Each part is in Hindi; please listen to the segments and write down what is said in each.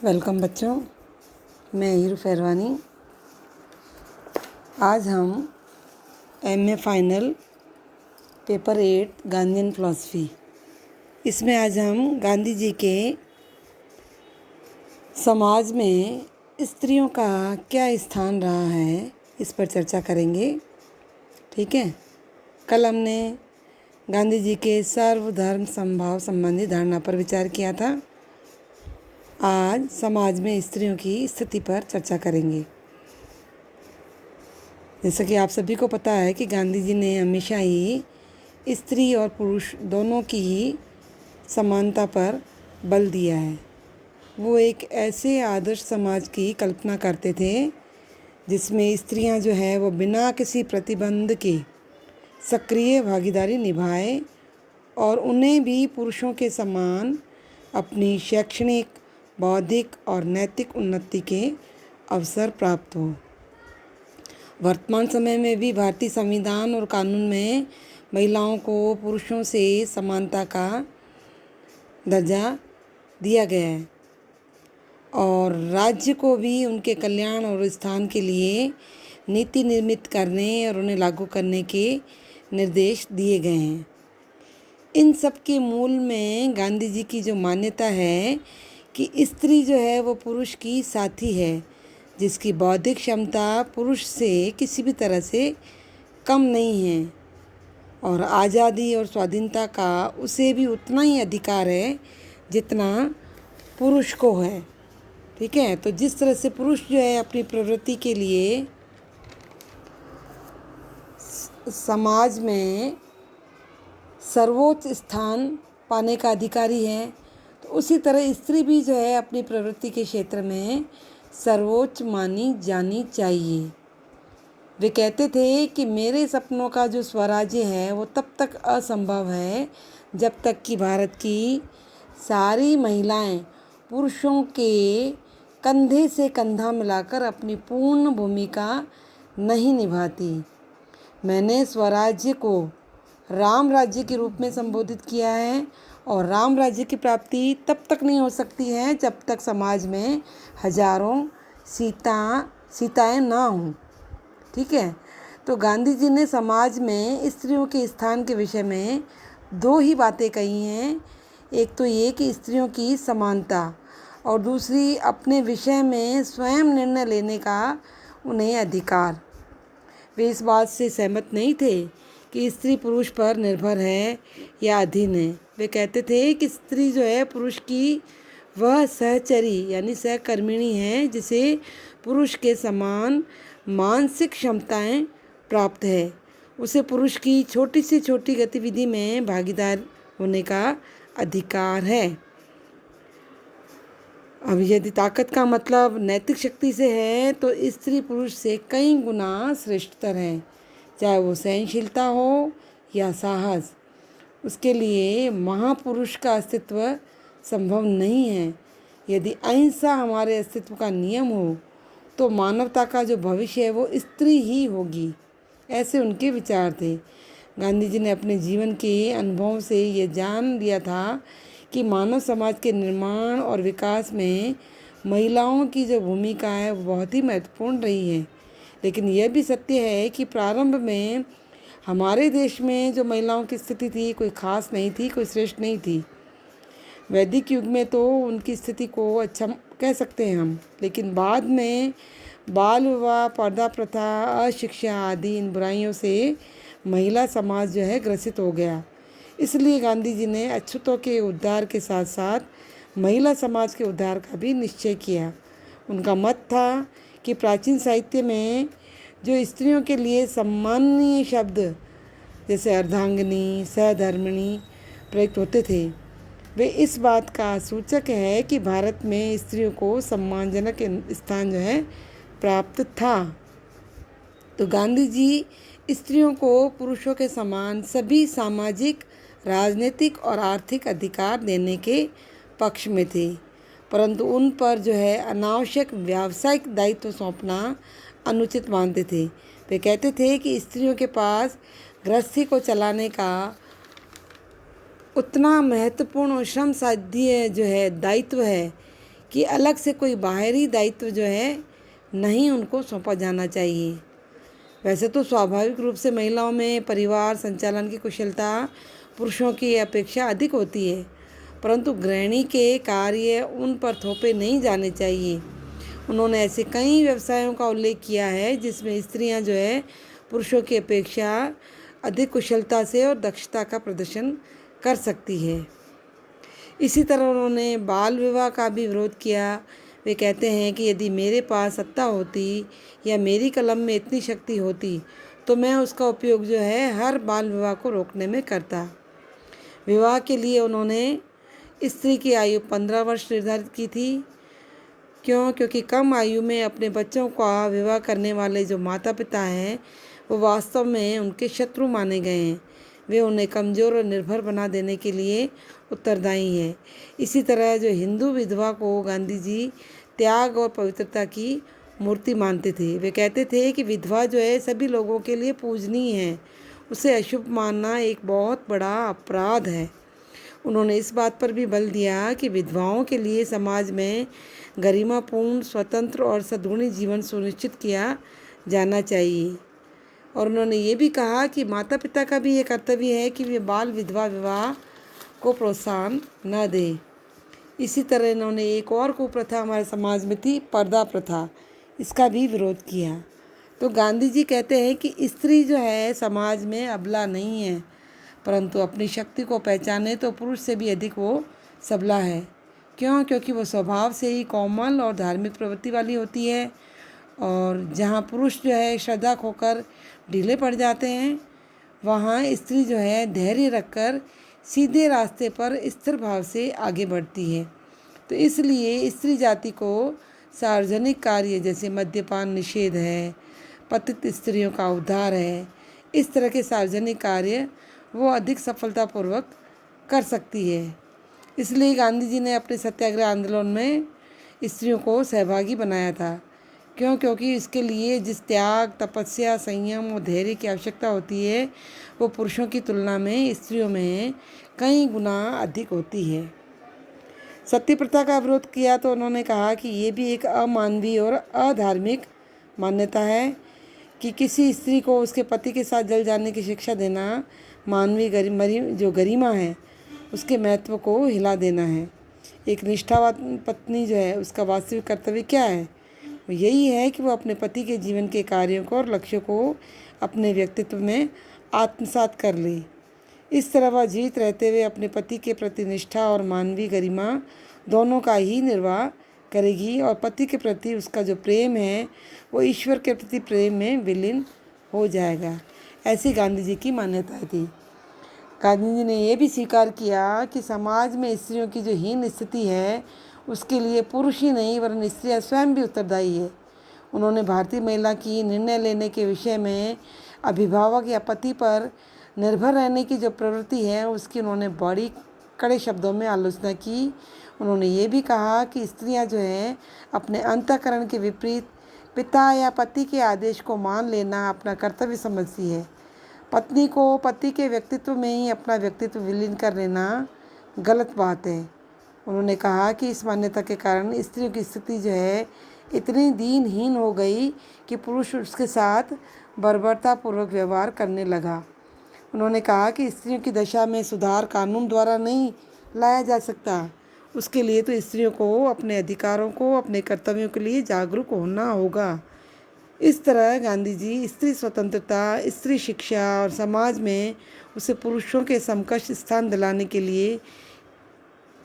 वेलकम बच्चों, मैं हीरू फैरवानी। आज हम MA final paper 8 Gandhian philosophy, इसमें आज हम गांधी जी के समाज में स्त्रियों का क्या स्थान रहा है, इस पर चर्चा करेंगे। ठीक है। कल हमने गांधी जी के सर्वधर्म समभाव संबंधी धारणा पर विचार किया था। आज समाज में स्त्रियों की स्थिति पर चर्चा करेंगे। जैसा कि आप सभी को पता है कि गांधी जी ने हमेशा ही स्त्री और पुरुष दोनों की ही समानता पर बल दिया है। वो एक ऐसे आदर्श समाज की कल्पना करते थे जिसमें स्त्रियां जो है वो बिना किसी प्रतिबंध के सक्रिय भागीदारी निभाए और उन्हें भी पुरुषों के समान अपनी शैक्षणिक, बौद्धिक और नैतिक उन्नति के अवसर प्राप्त हो। वर्तमान समय में भी भारतीय संविधान और कानून में महिलाओं को पुरुषों से समानता का दर्जा दिया गया है और राज्य को भी उनके कल्याण और स्थान के लिए नीति निर्मित करने और उन्हें लागू करने के निर्देश दिए गए हैं। इन सब के मूल में गांधी जी की जो मान्यता है कि स्त्री जो है वो पुरुष की साथी है, जिसकी बौद्धिक क्षमता पुरुष से किसी भी तरह से कम नहीं है और आज़ादी और स्वाधीनता का उसे भी उतना ही अधिकार है जितना पुरुष को है। ठीक है। तो जिस तरह से पुरुष जो है अपनी प्रवृत्ति के लिए समाज में सर्वोच्च स्थान पाने का अधिकारी है, तो उसी तरह स्त्री भी जो है अपनी प्रवृत्ति के क्षेत्र में सर्वोच्च मानी जानी चाहिए। वे कहते थे कि मेरे सपनों का जो स्वराज्य है वो तब तक असंभव है जब तक कि भारत की सारी महिलाएं पुरुषों के कंधे से कंधा मिलाकर अपनी पूर्ण भूमिका नहीं निभाती। मैंने स्वराज्य को राम राज्य के रूप में संबोधित किया है और राम राज्य की प्राप्ति तब तक नहीं हो सकती है जब तक समाज में हजारों सीताएं ना हों। ठीक है। तो गांधी जी ने समाज में स्त्रियों के स्थान के विषय में दो ही बातें कही हैं। एक तो ये कि स्त्रियों की समानता और दूसरी अपने विषय में स्वयं निर्णय लेने का उन्हें अधिकार। वे इस बात से सहमत नहीं थे कि स्त्री पुरुष पर निर्भर है या अधीन है। वे कहते थे कि स्त्री जो है पुरुष की वह सहचरी यानी सहकर्मिणी है जिसे पुरुष के समान मानसिक क्षमताएं प्राप्त है। उसे पुरुष की छोटी से छोटी गतिविधि में भागीदार होने का अधिकार है। अब यदि ताकत का मतलब नैतिक शक्ति से है तो स्त्री पुरुष से कई गुना श्रेष्ठतर है, चाहे वो सहनशीलता हो या साहस। उसके लिए महापुरुष का अस्तित्व संभव नहीं है। यदि अहिंसा हमारे अस्तित्व का नियम हो तो मानवता का जो भविष्य है वो स्त्री ही होगी। ऐसे उनके विचार थे। गांधी जी ने अपने जीवन के अनुभवों से ये जान लिया था कि मानव समाज के निर्माण और विकास में महिलाओं की जो भूमिका है वो बहुत ही महत्वपूर्ण रही है। लेकिन यह भी सत्य है कि प्रारंभ में हमारे देश में जो महिलाओं की स्थिति थी कोई ख़ास नहीं थी, कोई श्रेष्ठ नहीं थी। वैदिक युग में तो उनकी स्थिति को अच्छा कह सकते हैं हम, लेकिन बाद में बाल विवाह, पर्दा प्रथा, अशिक्षा आदि इन बुराइयों से महिला समाज जो है ग्रसित हो गया। इसलिए गांधी जी ने अछूतों के उद्धार के साथ साथ महिला समाज के उद्धार का भी निश्चय किया। उनका मत था कि प्राचीन साहित्य में जो स्त्रियों के लिए सम्माननीय शब्द जैसे अर्धांगिनी, सहधर्मिणी प्रयुक्त होते थे, वे इस बात का सूचक है कि भारत में स्त्रियों को सम्मानजनक स्थान जो है प्राप्त था। तो गांधी जी स्त्रियों को पुरुषों के समान सभी सामाजिक, राजनीतिक और आर्थिक अधिकार देने के पक्ष में थे, परंतु उन पर जो है अनावश्यक व्यावसायिक दायित्व सौंपना अनुचित मानते थे। वे कहते थे कि स्त्रियों के पास गृहस्थी को चलाने का उतना महत्वपूर्ण और श्रम साध्य जो है दायित्व है कि अलग से कोई बाहरी दायित्व जो है नहीं उनको सौंपा जाना चाहिए। वैसे तो स्वाभाविक रूप से महिलाओं में परिवार संचालन की कुशलता पुरुषों की अपेक्षा अधिक होती है, परंतु गृहिणी के कार्य उन पर थोपे नहीं जाने चाहिए। उन्होंने ऐसे कई व्यवसायों का उल्लेख किया है जिसमें स्त्रियां जो है पुरुषों की अपेक्षा अधिक कुशलता से और दक्षता का प्रदर्शन कर सकती है। इसी तरह उन्होंने बाल विवाह का भी विरोध किया। वे कहते हैं कि यदि मेरे पास सत्ता होती या मेरी कलम में इतनी शक्ति होती तो मैं उसका उपयोग जो है हर बाल विवाह को रोकने में करता। विवाह के लिए उन्होंने स्त्री की आयु 15 वर्ष निर्धारित की थी। क्योंकि कम आयु में अपने बच्चों का विवाह करने वाले जो माता पिता हैं वो वास्तव में उनके शत्रु माने गए हैं। वे उन्हें कमज़ोर और निर्भर बना देने के लिए उत्तरदायी हैं। इसी तरह जो हिंदू विधवा को गांधी जी त्याग और पवित्रता की मूर्ति मानते थे। वे कहते थे कि विधवा जो है सभी लोगों के लिए पूजनीय है, उसे अशुभ मानना एक बहुत बड़ा अपराध है। उन्होंने इस बात पर भी बल दिया कि विधवाओं के लिए समाज में गरिमापूर्ण, स्वतंत्र और सद्गुणी जीवन सुनिश्चित किया जाना चाहिए। और उन्होंने ये भी कहा कि माता पिता का भी ये कर्तव्य है कि वे बाल विधवा विवाह को प्रोत्साहन न दें। इसी तरह इन्होंने एक और कुप्रथा हमारे समाज में थी, पर्दा प्रथा, इसका भी विरोध किया। तो गांधी जी कहते हैं कि स्त्री जो है समाज में अबला नहीं है, परंतु अपनी शक्ति को पहचाने तो पुरुष से भी अधिक वो सबला है। क्योंकि वो स्वभाव से ही कोमल और धार्मिक प्रवृत्ति वाली होती है, और जहाँ पुरुष जो है श्रद्धा खोकर ढीले पड़ जाते हैं, वहाँ स्त्री जो है धैर्य रखकर सीधे रास्ते पर स्थिर भाव से आगे बढ़ती है। तो इसलिए स्त्री जाति को सार्वजनिक कार्य जैसे मद्यपान निषेध है, पतित स्त्रियों का उद्धार है, इस तरह के सार्वजनिक कार्य वो अधिक सफलतापूर्वक कर सकती है। इसलिए गांधी जी ने अपने सत्याग्रह आंदोलन में स्त्रियों को सहभागी बनाया था। क्योंकि इसके लिए जिस त्याग, तपस्या, संयम और धैर्य की आवश्यकता होती है वो पुरुषों की तुलना में स्त्रियों में कई गुना अधिक होती है। सती प्रथा का विरोध किया तो उन्होंने कहा कि ये भी एक अमानवीय और अधार्मिक मान्यता है कि किसी स्त्री को उसके पति के साथ जल जाने की शिक्षा देना मानवीय जो गरिमा है उसके महत्व को हिला देना है। एक निष्ठावान पत्नी जो है उसका वास्तविक कर्तव्य क्या है? वो यही है कि वो अपने पति के जीवन के कार्यों को और लक्ष्यों को अपने व्यक्तित्व में आत्मसात कर ले। इस तरह वह जीवित रहते हुए अपने पति के प्रति निष्ठा और मानवीय गरिमा दोनों का ही निर्वाह करेगी, और पति के प्रति उसका जो प्रेम है वो ईश्वर के प्रति प्रेम में विलीन हो जाएगा। ऐसी गांधी जी की मान्यता थी। गांधी जी ने यह भी स्वीकार किया कि समाज में स्त्रियों की जो हीन स्थिति है उसके लिए पुरुष ही नहीं वरन स्त्रियाँ स्वयं भी उत्तरदायी है। उन्होंने भारतीय महिला की निर्णय लेने के विषय में अभिभावक या पति पर निर्भर रहने की जो प्रवृत्ति है उसकी उन्होंने बड़ी कड़े शब्दों में आलोचना की। उन्होंने ये भी कहा कि स्त्रियां जो हैं अपने अंतःकरण के विपरीत पिता या पति के आदेश को मान लेना अपना कर्तव्य समझती है। पत्नी को पति के व्यक्तित्व में ही अपना व्यक्तित्व विलीन कर लेना गलत बात है। उन्होंने कहा कि इस मान्यता के कारण स्त्रियों की स्थिति जो है इतनी दीनहीन हो गई कि पुरुष उसके साथ बर्बरतापूर्वक व्यवहार करने लगा। उन्होंने कहा कि स्त्रियों की दशा में सुधार कानून द्वारा नहीं लाया जा सकता, उसके लिए तो स्त्रियों को अपने अधिकारों को, अपने कर्तव्यों के लिए जागरूक होना होगा। इस तरह गांधी जी स्त्री स्वतंत्रता, स्त्री शिक्षा और समाज में उसे पुरुषों के समकक्ष स्थान दिलाने के लिए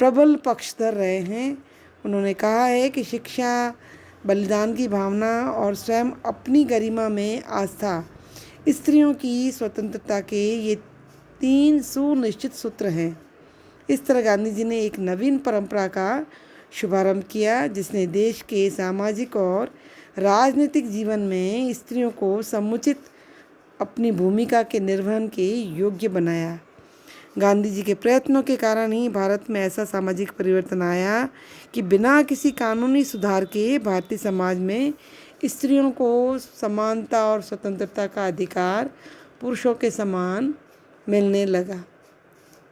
प्रबल पक्षधर रहे हैं। उन्होंने कहा है कि शिक्षा, बलिदान की भावना और स्वयं अपनी गरिमा में आस्था स्त्रियों की स्वतंत्रता के ये 3 सुनिश्चित सूत्र हैं। इस तरह गांधी जी ने एक नवीन परंपरा का शुभारंभ किया जिसने देश के सामाजिक और राजनीतिक जीवन में स्त्रियों को समुचित अपनी भूमिका के निर्वहन के योग्य बनाया। गांधी जी के प्रयत्नों के कारण ही भारत में ऐसा सामाजिक परिवर्तन आया कि बिना किसी कानूनी सुधार के भारतीय समाज में स्त्रियों को समानता और स्वतंत्रता का अधिकार पुरुषों के समान मिलने लगा।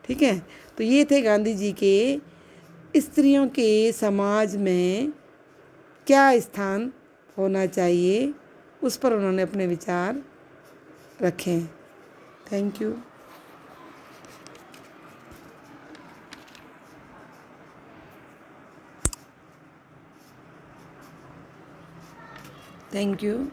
ठीक है, तो ये थे गांधी जी के स्त्रियों के समाज में क्या स्थान होना चाहिए, उस पर उन्होंने अपने विचार रखे। Thank you. Thank you.